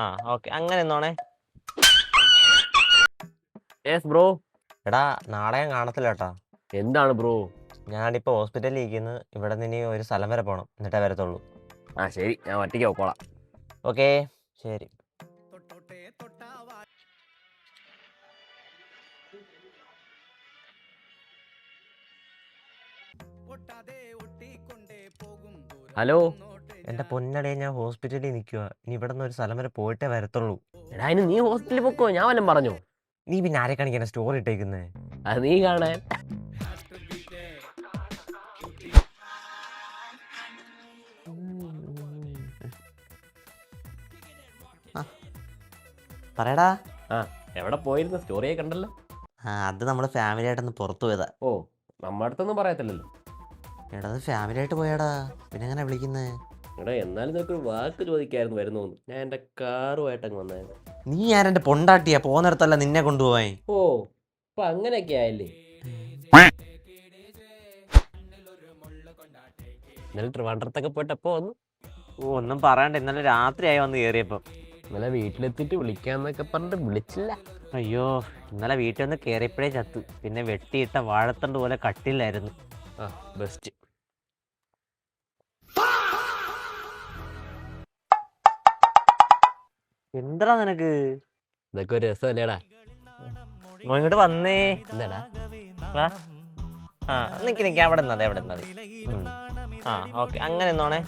ആ ഓക്കെ, അങ്ങനെ നിന്നോണേ. Yes bro. എടാ നാളെ ഞാൻ കാണത്തില്ല കേട്ടാ. എന്താണ് ബ്രോ? ഞാനിപ്പോ ഹോസ്പിറ്റലിൽ ഇരിക്കുന്നു. ഇവിടെ നിന്ന് ഇനി ഒരു സ്ഥലം വരെ പോകണം, എന്നിട്ടേ വരത്തുള്ളൂ. ആ ശരി, ഞാൻ ഒറ്റയ്ക്ക് പോക്കോളാം. ഓക്കെ ശരി. ഹലോ. എൻ്റെ പൊന്നടേ, ഞാൻ ഹോസ്പിറ്റലിൽ നിൽക്കുക. ഇനി ഇവിടെ നിന്ന് ഒരു സ്ഥലം വരെ പോയിട്ടേ വരത്തുള്ളൂ. എടാ ഇനി നീ ഹോസ്പിറ്റലിൽ പൊക്കോ, ഞാൻ വല്ലതും പറഞ്ഞോ? നീ പിന്നെ ആരെ കാണിക്കാനാ സ്റ്റോറി ഇട്ടേക്കുന്നേ? അത് നീ കാണാൻ. പറയടാ. ആ എവിടെ പോയിരുന്നു? സ്റ്റോറിയെ കണ്ടല്ലോ. അത് നമ്മൾ ഫാമിലി ആയിട്ടൊന്ന് പുറത്തു പോയതാ. ഓ, നമ്മുടെ അടുത്തൊന്നും പറയത്തില്ലല്ലോ. എടാ അത് ഫാമിലി ആയിട്ട് പോയാടാ, പിന്നെ എങ്ങനെ വിളിക്കുന്നേ? എടാ എന്നാലും നിനക്കൊരു വാക്ക് ചോദിക്കായിരുന്നു വരുന്നോന്ന്. ഞാൻ എൻ്റെ കാറുമായിട്ടങ്ങ് വന്നായിരുന്നു. നീ ആരെന്റെ പൊണ്ടാട്ടിയാ? പോകുന്നിടത്തല്ല നിന്നെ കൊണ്ടുപോവാൻ. ഓ, അപ്പൊ അങ്ങനെയൊക്കെ ആയല്ലേ. ഇന്നലെ ട്രിവാൻഡ്രത്തൊക്കെ പോയിട്ട് എപ്പോ വന്നു? ഓ ഒന്നും പറയണ്ട, ഇന്നലെ രാത്രിയായി വന്ന് കയറിയപ്പം. ഇന്നലെ വീട്ടിലെത്തിയിട്ട് വിളിക്കാന്നൊക്കെ പറഞ്ഞിട്ട് വിളിച്ചില്ല. അയ്യോ, ഇന്നലെ വീട്ടിൽ വന്ന് കയറിയപ്പോഴേ ചത്തു. പിന്നെ വെട്ടിയിട്ട വാഴത്തണ്ട് പോലെ കട്ടില്ലായിരുന്നു. ആ ബെസ്റ്റ്. എന്താ നിനക്ക്? ഇതൊക്കെ ഒരു രസമല്ലേടാ. ഇങ്ങോട്ട് വന്നേ. എന്താടാ? വാ. ആ നിക്ക് അവിടെ നിന്നതെ, അവിടെ നിന്നതെ. ആ ഓക്കെ, അങ്ങനെ നിന്നോണേ.